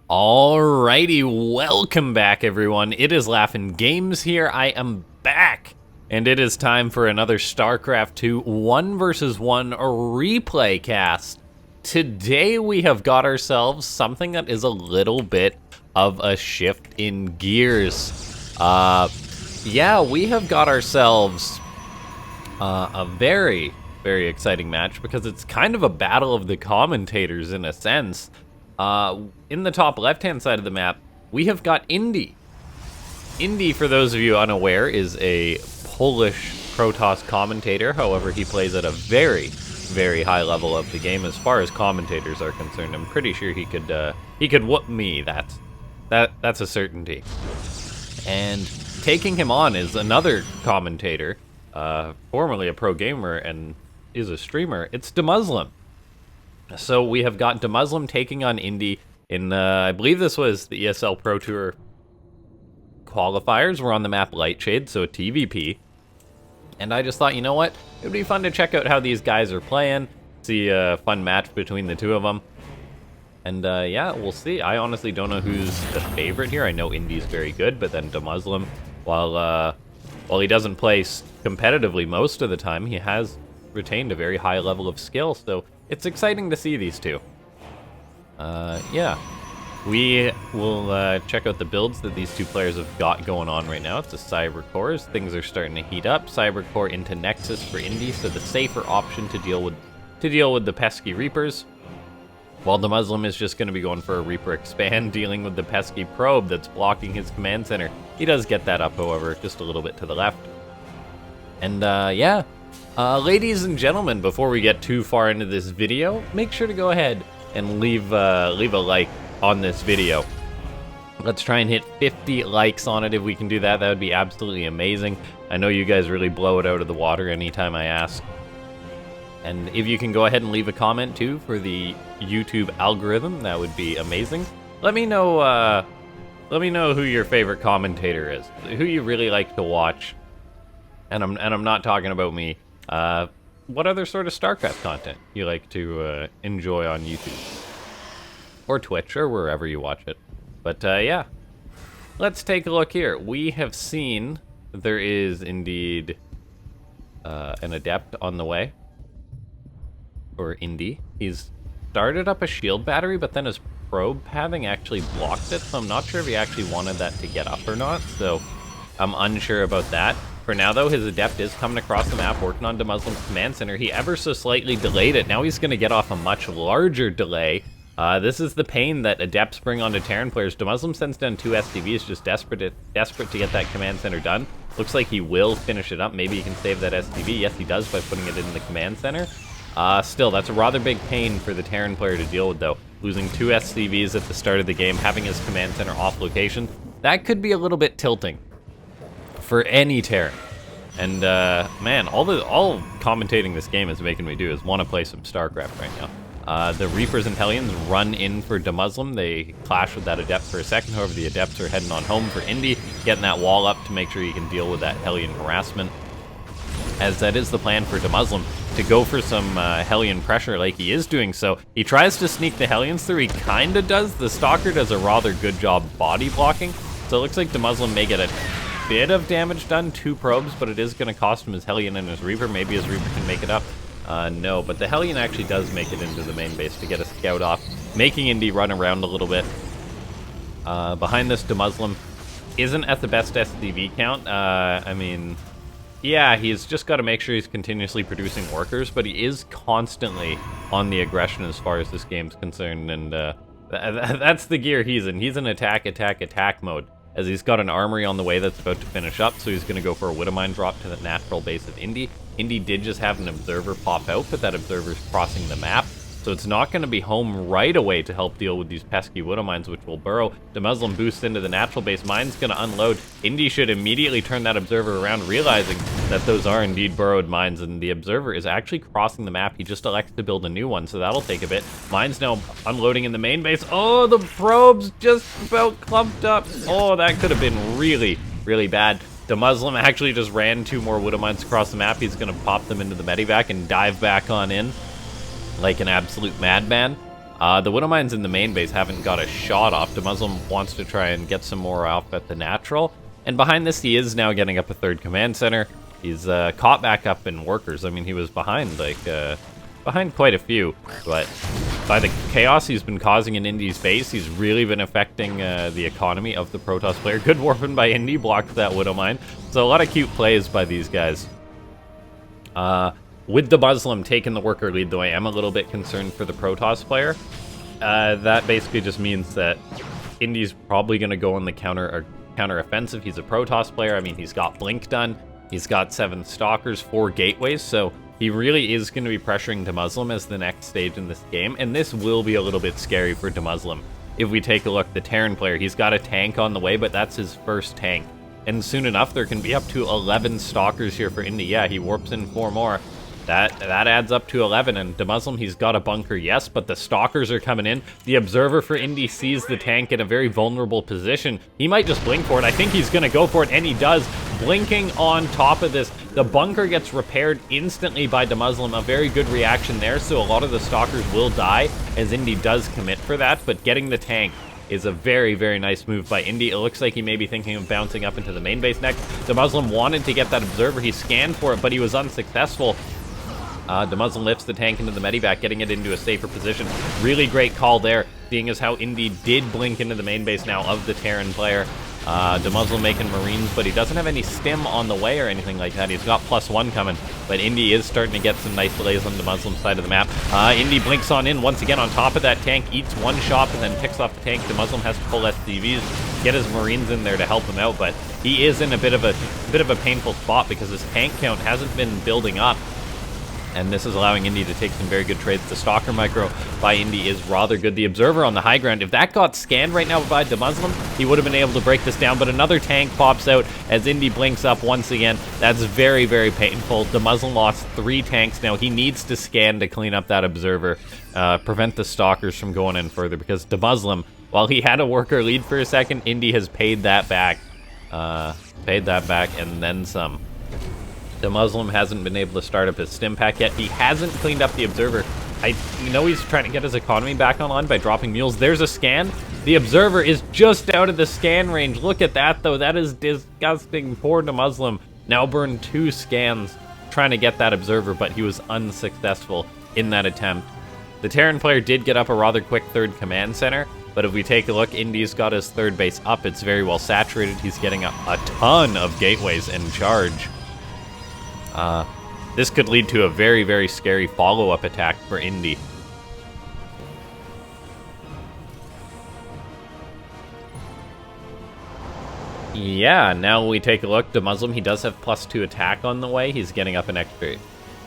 Alrighty, welcome back everyone. It is LaughNgamez here. I am back, and it is time for another Starcraft 2 1 vs 1 replay cast. Today we have got ourselves something that is a little bit of a shift in gears. Yeah, we have got ourselves a very exciting match because it's kind of a battle of the commentators in a sense. In the top left-hand side of the map, we have got Indy. Indy, for those of you unaware, is a Polish Protoss commentator. However, he plays at a very high level of the game as far as commentators are concerned. I'm pretty sure he could whoop me. That's a certainty. And taking him on is another commentator, formerly a pro gamer and is a streamer. It's DeMusliM. So we have got DeMusliM taking on Indy in, I believe this was the ESL Pro Tour qualifiers. We're on the map Lightshade, so a TvP. And I just thought, you know what? It would be fun to check out how these guys are playing, see a fun match between the two of them. And yeah, we'll see. I honestly don't know who's the favorite here. I know Indy's very good, but then DeMusliM, while he doesn't play competitively most of the time, he has retained a very high level of skill, so it's exciting to see these two. Yeah. We will check out the builds that these two players have got going on right now. It's a Cyber Core. Things are starting to heat up. Cyber Core into Nexus for Indy, so the safer option to deal with the pesky Reapers. While DeMusliM is just going to be going for a Reaper expand, dealing with the pesky probe that's blocking his command center. He does get that up, however, just a little bit to the left. And yeah. Ladies and gentlemen, before we get too far into this video, make sure to go ahead and leave a like on this video. Let's try and hit 50 likes on it. If we can do that, that would be absolutely amazing. I know you guys really blow it out of the water anytime I ask. And if you can go ahead and leave a comment too for the YouTube algorithm, that would be amazing. Let me know who your favorite commentator is, who you really like to watch. And I'm not talking about me. What other sort of Starcraft content you like to enjoy on YouTube? Or Twitch, or wherever you watch it. But yeah, let's take a look here. We have seen there is indeed an Adept on the way. Or Indy. He's started up a shield battery, but then his probe pathing actually blocked it, so I'm not sure if he actually wanted that to get up or not, so I'm unsure about that. For now, though, his Adept is coming across the map, working on DeMusliM's command center. He ever so slightly delayed it. Now he's going to get off a much larger delay. This is the pain that Adepts bring onto Terran players. DeMusliM sends down 2 SCVs, just desperate to get that command center done. Looks like he will finish it up. Maybe he can save that SCV. Yes, he does by putting it in the command center. Still, that's a rather big pain for the Terran player to deal with, though. Losing 2 SCVs at the start of the game, having his command center off location, that could be a little bit tilting for any Terran. And man, all commentating this game is making me do is want to play some Starcraft right now. The Reapers and Hellions run in for DeMusliM. They clash with that Adept for a second. However, the Adepts are heading on home for Indy, getting that wall up to make sure he can deal with that Hellion harassment. As that is the plan for DeMusliM, to go for some Hellion pressure like he is doing so. He tries to sneak the Hellions through. He kind of does. The Stalker does a rather good job body blocking. So it looks like DeMusliM may get a bit of damage done, 2 probes, but it is going to cost him his Hellion and his Reaper. Maybe his Reaper can make it up. No, but the Hellion actually does make it into the main base to get a scout off, making Indy run around a little bit. Behind this, DeMusliM isn't at the best SCV count. I mean, yeah, he's just got to make sure he's continuously producing workers, but he is constantly on the aggression as far as this game's concerned, and that's the gear he's in. He's in attack mode, as he's got an armory on the way that's about to finish up, so he's going to go for a Widowmine drop to the natural base of Indy. Indy did just have an Observer pop out, but that Observer's crossing the map, so it's not going to be home right away to help deal with these pesky Widowmines, which will burrow. DeMusliM boosts into the natural base. Mine's going to unload. Indy should immediately turn that Observer around, realizing that those are indeed burrowed mines, and the Observer is actually crossing the map. He just elects to build a new one, so that'll take a bit. Mine's now unloading in the main base. Oh, the probes just about clumped up. Oh, that could have been really bad. DeMusliM actually just ran 2 more Widowmines across the map. He's going to pop them into the Medivac and dive back on in like an absolute madman. The Widowmines in the main base haven't got a shot off. DeMusliM wants to try and get some more off at the natural. And behind this, he is now getting up a third command center. He's caught back up in workers. I mean, he was behind, like, behind quite a few. But by the chaos he's been causing in Indy's base, he's really been affecting the economy of the Protoss player. Good warping by Indy, blocked that Widowmine. So a lot of cute plays by these guys. With DeMusliM taking the worker lead, though, I am a little bit concerned for the Protoss player. That basically just means that Indy's probably going to go on the counter-offensive. He's a Protoss player. I mean, he's got Blink done. He's got 7 Stalkers, 4 Gateways, so he really is going to be pressuring DeMusliM as the next stage in this game, and this will be a little bit scary for DeMusliM. If we take a look, the Terran player, he's got a tank on the way, but that's his first tank. And soon enough, there can be up to 11 Stalkers here for Indy. Yeah, he warps in 4 more. That adds up to 11, and DeMusliM, he's got a bunker, yes, but the Stalkers are coming in. The Observer for Indy sees the tank in a very vulnerable position. He might just blink for it. I think he's going to go for it, and he does. Blinking on top of this. The bunker gets repaired instantly by DeMusliM. A very good reaction there, so a lot of the Stalkers will die, as Indy does commit for that, but getting the tank is a very, very nice move by Indy. It looks like he may be thinking of bouncing up into the main base next. DeMusliM wanted to get that Observer. He scanned for it, but he was unsuccessful. DeMusliM lifts the tank into the medevac, getting it into a safer position. Really great call there, seeing as how Indy did blink into the main base now of the Terran player. DeMusliM making Marines, but he doesn't have any stim on the way or anything like that. He's got +1 coming, but Indy is starting to get some nice delays on DeMuslim's side of the map. Indy blinks on in once again on top of that tank, eats 1 shot, and then picks off the tank. DeMusliM has to pull SCVs, get his Marines in there to help him out, but he is in a bit of a painful spot because his tank count hasn't been building up. And this is allowing Indy to take some very good trades. The Stalker micro by Indy is rather good. The Observer on the high ground, if that got scanned right now by DeMusliM, he would have been able to break this down, but another tank pops out as Indy blinks up once again. That's very, very painful. DeMusliM lost 3 tanks now. He needs to scan to clean up that Observer, prevent the Stalkers from going in further, because DeMusliM, while he had a worker lead for a second, Indy has paid that back. And then some. DeMusliM hasn't been able to start up his stim pack yet. He hasn't cleaned up the Observer. I know he's trying to get his economy back online by dropping mules. There's a scan. The Observer is just out of the scan range. Look at that, though. That is disgusting. Poor DeMusliM. Now burned 2 scans trying to get that Observer, but he was unsuccessful in that attempt. The Terran player did get up a rather quick 3rd command center, but if we take a look, Indy's got his 3rd base up. It's very well saturated. He's getting a ton of gateways in charge. This could lead to a very, very scary follow-up attack for Indy. Yeah, now we take a look. DeMusliM, he does have +2 attack on the way. He's getting up an extra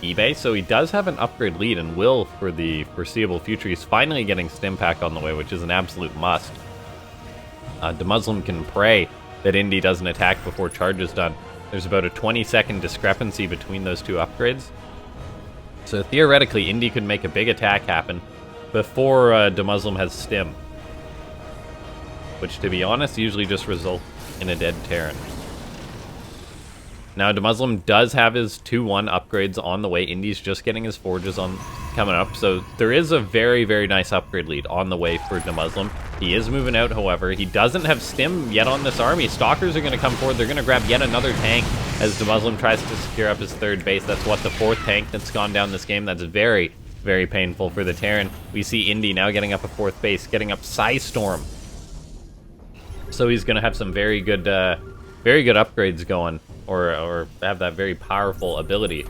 eBay, so he does have an upgrade lead and will for the foreseeable future. He's finally getting stim pack on the way, which is an absolute must. DeMusliM can pray that Indy doesn't attack before charge is done. There's about a 20-second discrepancy between those 2 upgrades. So theoretically, Indy could make a big attack happen before DeMusliM has stim. Which, to be honest, usually just results in a dead Terran. Now, DeMusliM does have his 2-1 upgrades on the way. Indy's just getting his forges coming up. So there is a very, very nice upgrade lead on the way for DeMusliM. He is moving out, however. He doesn't have stim yet on this army. Stalkers are going to come forward. They're going to grab yet another tank as DeMusliM tries to secure up his 3rd base. That's what, the 4th tank that's gone down this game. That's very, very painful for the Terran. We see Indy now getting up a 4th base, getting up Psystorm. So he's going to have some very good upgrades going, or have that very powerful ability.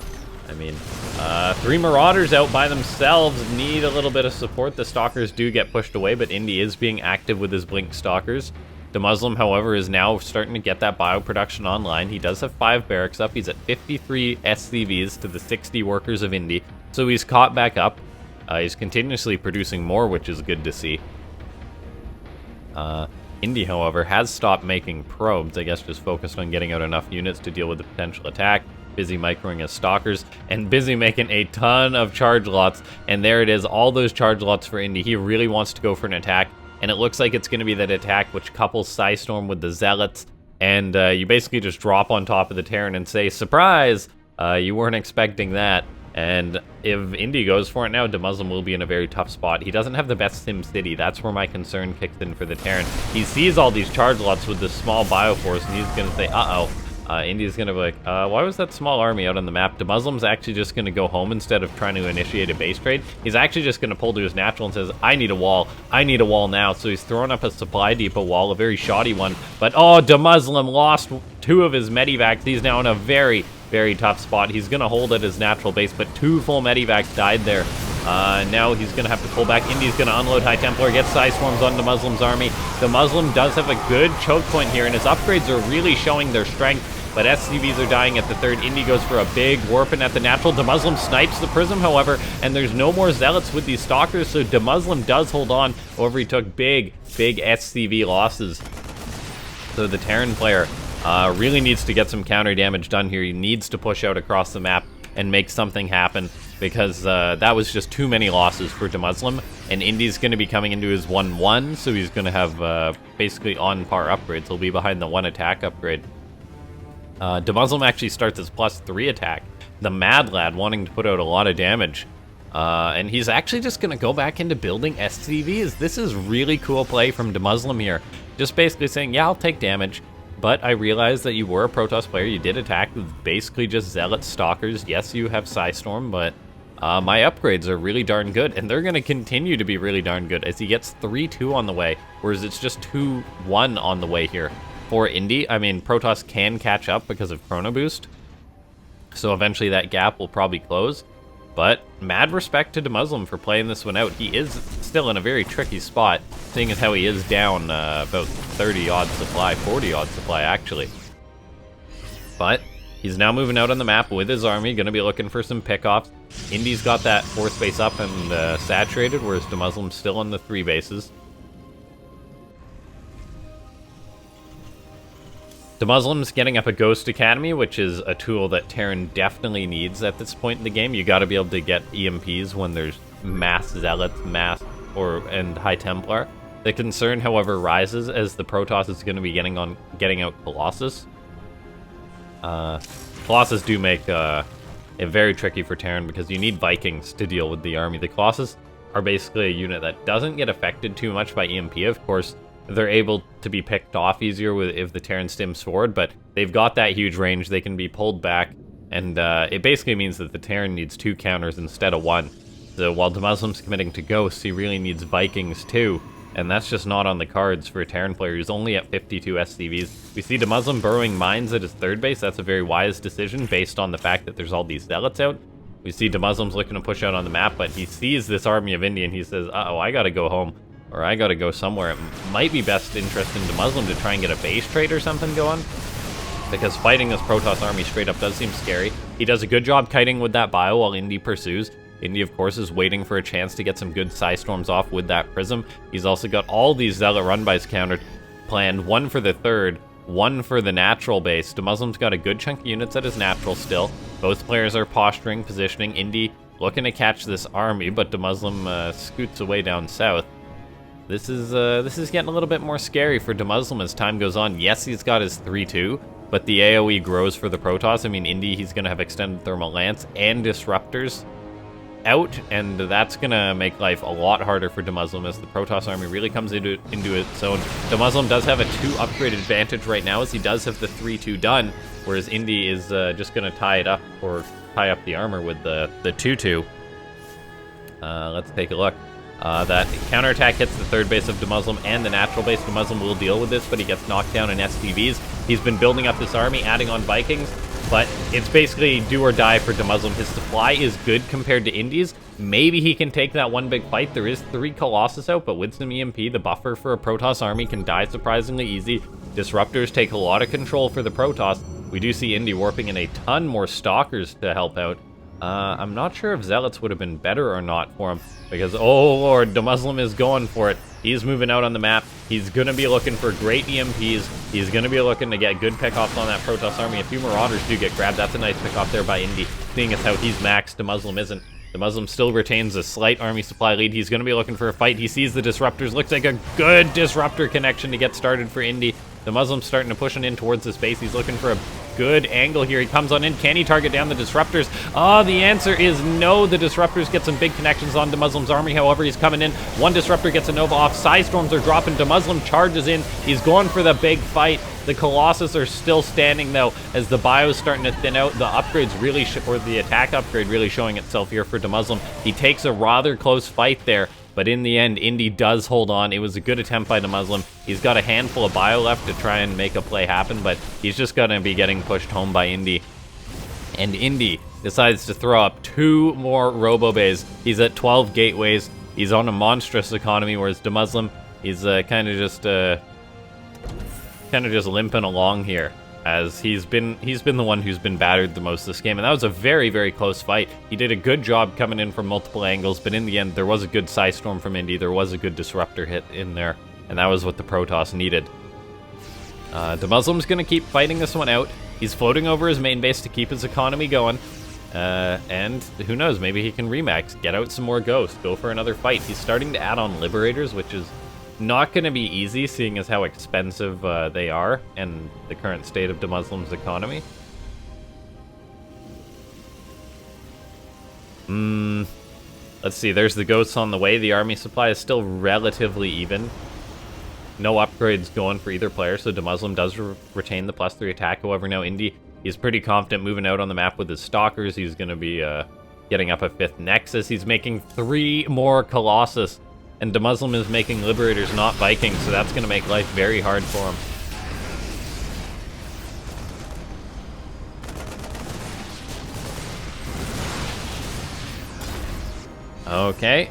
I mean, 3 Marauders out by themselves need a little bit of support. The Stalkers do get pushed away, but Indy is being active with his Blink Stalkers. DeMusliM, however, is now starting to get that bio production online. He does have 5 barracks up. He's at 53 SCVs to the 60 workers of Indy, so he's caught back up. He's continuously producing more, which is good to see. Indy, however, has stopped making probes, I guess just focused on getting out enough units to deal with the potential attack. Busy microing his Stalkers, and busy making a ton of charge lots. And there it is, all those charge lots for Indy. He really wants to go for an attack, and it looks like it's going to be that attack which couples Psystorm with the Zealots, and you basically just drop on top of the Terran and say, surprise! You weren't expecting that. And if Indy goes for it now, DeMusliM will be in a very tough spot. He doesn't have the best Sim City. That's where my concern kicks in for the Terran. He sees all these charge lots with this small Bioforce, and he's going to say, uh-oh. Indy's going to be like, why was that small army out on the map? DeMusliM's actually just going to go home instead of trying to initiate a base trade. He's actually just going to pull to his natural and says, I need a wall. I need a wall now. So he's throwing up a supply depot wall, a very shoddy one. But, oh, DeMusliM lost 2 of his medivacs. He's now in a very, very tough spot. He's going to hold at his natural base, but 2 full medivacs died there. Now he's going to have to pull back. Indy's going to unload High Templar, get Psystorms on DeMusliM's army. DeMusliM does have a good choke point here, and his upgrades are really showing their strength. But SCVs are dying at the 3rd. Indy goes for a big warping at the natural. DeMusliM snipes the Prism, however, and there's no more Zealots with these Stalkers, so DeMusliM does hold on. However, he took big, big SCV losses. So the Terran player really needs to get some counter damage done here. He needs to push out across the map and make something happen, because that was just too many losses for DeMusliM. And Indy's going to be coming into his 1-1, so he's going to have basically on-par upgrades. He'll be behind the 1 attack upgrade. DeMusliM actually starts his +3 attack. The Mad Lad wanting to put out a lot of damage. And he's actually just going to go back into building SCVs. This is really cool play from DeMusliM here. Just basically saying, yeah, I'll take damage, but I realize that you were a Protoss player. You did attack with basically just Zealot Stalkers. Yes, you have Psystorm, but my upgrades are really darn good, and they're going to continue to be really darn good as he gets 3-2 on the way, whereas it's just 2-1 on the way here. For Indy, I mean, Protoss can catch up because of Chrono Boost, so eventually that gap will probably close. But mad respect to DeMusliM for playing this one out. He is still in a very tricky spot, seeing as how he is down about 30-odd supply, 40-odd supply actually. But he's now moving out on the map with his army, going to be looking for some pickoffs. Indy's got that force base up and saturated, whereas DeMusliM's still on the 3 bases. DeMusliM's getting up a Ghost Academy, which is a tool that Terran definitely needs at this point in the game. You got to be able to get EMPs when there's mass Zealots, and High Templar. The concern, however, rises as the Protoss is going to be getting out Colossus. Colossus do make it very tricky for Terran because you need Vikings to deal with the army. The Colossus are basically a unit that doesn't get affected too much by EMP, of course. They're able to be picked off easier if the Terran stims forward, but they've got that huge range. They can be pulled back, and it basically means that the Terran needs 2 counters instead of 1. So while DeMusliM's committing to Ghosts, he really needs Vikings too, and that's just not on the cards for a Terran player who's only at 52 SCVs. We see DeMusliM burrowing mines at his 3rd base. That's a very wise decision based on the fact that there's all these Zealots out. We see DeMusliM's looking to push out on the map, but he sees this army of Indy and he says, uh-oh, I gotta go home. Or I gotta go somewhere. It might be best interest in DeMusliM to try and get a base trade or something going, because fighting this Protoss army straight up does seem scary. He does a good job kiting with that bio while Indy pursues. Indy, of course, is waiting for a chance to get some good Psystorms off with that Prism. He's also got all these Zealot run-bys countered, planned, 1 for the 3rd, 1 for the natural base. DeMusliM's got a good chunk of units at his natural still. Both players are posturing, positioning. Indy looking to catch this army, but DeMusliM scoots away down south. This is getting a little bit more scary for DeMusliM as time goes on. Yes, he's got his 3-2, but the AoE grows for the Protoss. I mean, Indy, he's going to have Extended Thermal Lance and Disruptors out, and that's going to make life a lot harder for DeMusliM as the Protoss army really comes into its own. DeMusliM does have a 2-upgrade advantage right now as he does have the 3-2 done, whereas Indy is just going to tie it up, or tie up the armor with the 2-2. Let's take a look. That counterattack hits the 3rd base of DeMusliM and the natural base. DeMusliM will deal with this, but he gets knocked down in SCVs. He's been building up this army, adding on Vikings, but it's basically do or die for DeMusliM. His supply is good compared to Indy's. Maybe he can take that one big fight. There is 3 Colossus out, but with some EMP, the buffer for a Protoss army can die surprisingly easy. Disruptors take a lot of control for the Protoss. We do see Indy warping in a ton more Stalkers to help out. I'm not sure if Zealots would have been better or not for him, because, oh lord, DeMusliM is going for it. He's moving out on the map. He's going to be looking for great EMPs. He's going to be looking to get good pickoffs on that Protoss army. A few Marauders do get grabbed. That's a nice pickoff there by Indy, seeing as how he's maxed, DeMusliM isn't. DeMusliM still retains a slight army supply lead. He's going to be looking for a fight. He sees the Disruptors. Looks like a good Disruptor connection to get started for Indy. DeMusliM's starting to push in towards this base. He's looking for a good angle here. He comes on in. Can he target down the disruptors? Oh, the answer is no. The disruptors get some big connections on DeMuslim's army. However, he's coming in. One disruptor gets a Nova off. Psystorms are dropping. DeMuslim charges in. He's going for the big fight. The Colossus are still standing, though, as the bio's starting to thin out. The upgrade's really, or the attack upgrade really showing itself here for DeMuslim. He takes a rather close fight there, but in the end, Indy does hold on. It was a good attempt by DeMuslim. He's got a handful of bio left to try and make a play happen, but he's just going to be getting pushed home by Indy. And Indy decides to throw up 2 more Robo-Bays. He's at 12 gateways. He's on a monstrous economy, whereas DeMuslim, he's kind of just limping along here, as he's been the one who's been battered the most this game. And that was a very, very close fight. He did a good job coming in from multiple angles, but in the end, there was a good Psystorm from Indy. There was a good disruptor hit in there, and that was what the Protoss needed. DeMuslim's going to keep fighting this one out. He's floating over his main base to keep his economy going. And who knows, maybe he can remax, get out some more ghosts, go for another fight. He's starting to add on Liberators, which is not going to be easy, seeing as how expensive they are and the current state of DeMuslim's economy. Let's see, there's the ghosts on the way. The army supply is still relatively even. No upgrades going for either player, so DeMuslim does retain the +3 attack. However, now Indy, he's pretty confident moving out on the map with his Stalkers. He's going to be getting up a 5th Nexus. He's making 3 more Colossus. And DeMuslim is making Liberators, not Vikings, so that's going to make life very hard for him. Okay.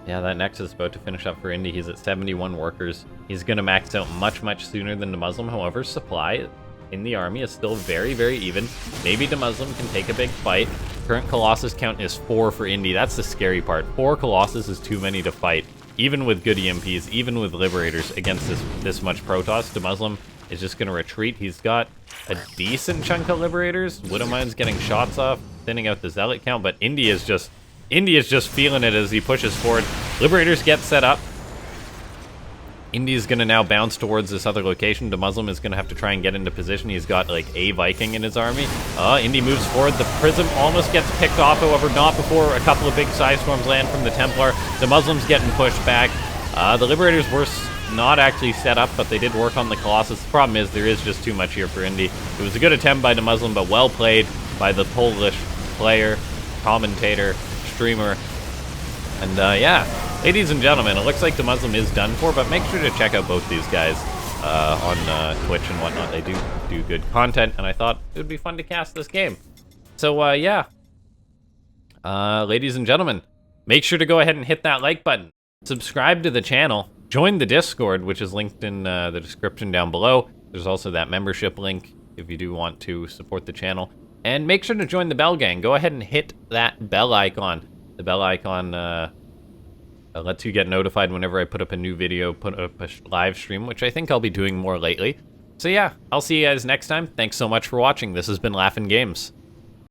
Yeah, that Nexus is about to finish up for Indy. He's at 71 workers. He's going to max out much, much sooner than DeMuslim. However, supply in the army is still very, very even. Maybe DeMuslim can take a big fight. Current Colossus count is 4 for Indy. That's the scary part. 4 Colossus is too many to fight, even with good EMPs, even with Liberators against this much Protoss. DeMuslim is just going to retreat. He's got a decent chunk of Liberators. Widowmine's getting shots off, thinning out the Zealot count, but Indy is just feeling it as he pushes forward. Liberators get set up. Indy's going to now bounce towards this other location. DeMuslim is going to have to try and get into position. He's got, like, a Viking in his army. Indy moves forward. The Prism almost gets picked off, however, not before a couple of big Psystorms land from the Templar. DeMuslim's getting pushed back. The Liberators were not actually set up, but they did work on the Colossus. The problem is there is just too much here for Indy. It was a good attempt by DeMuslim, but well played by the Polish player, commentator, streamer. And yeah, ladies and gentlemen, it looks like DeMuslim is done for, but make sure to check out both these guys on Twitch and whatnot. They do good content, and I thought it would be fun to cast this game. So yeah, ladies and gentlemen, make sure to go ahead and hit that like button, subscribe to the channel, join the Discord, which is linked in the description down below. There's also that membership link if you do want to support the channel. And make sure to join the Bell Gang. Go ahead and hit that bell icon. The bell icon lets you get notified whenever I put up a new video, put up a live stream, which I think I'll be doing more lately. So yeah, I'll see you guys next time. Thanks so much for watching. This has been LaughNgamez.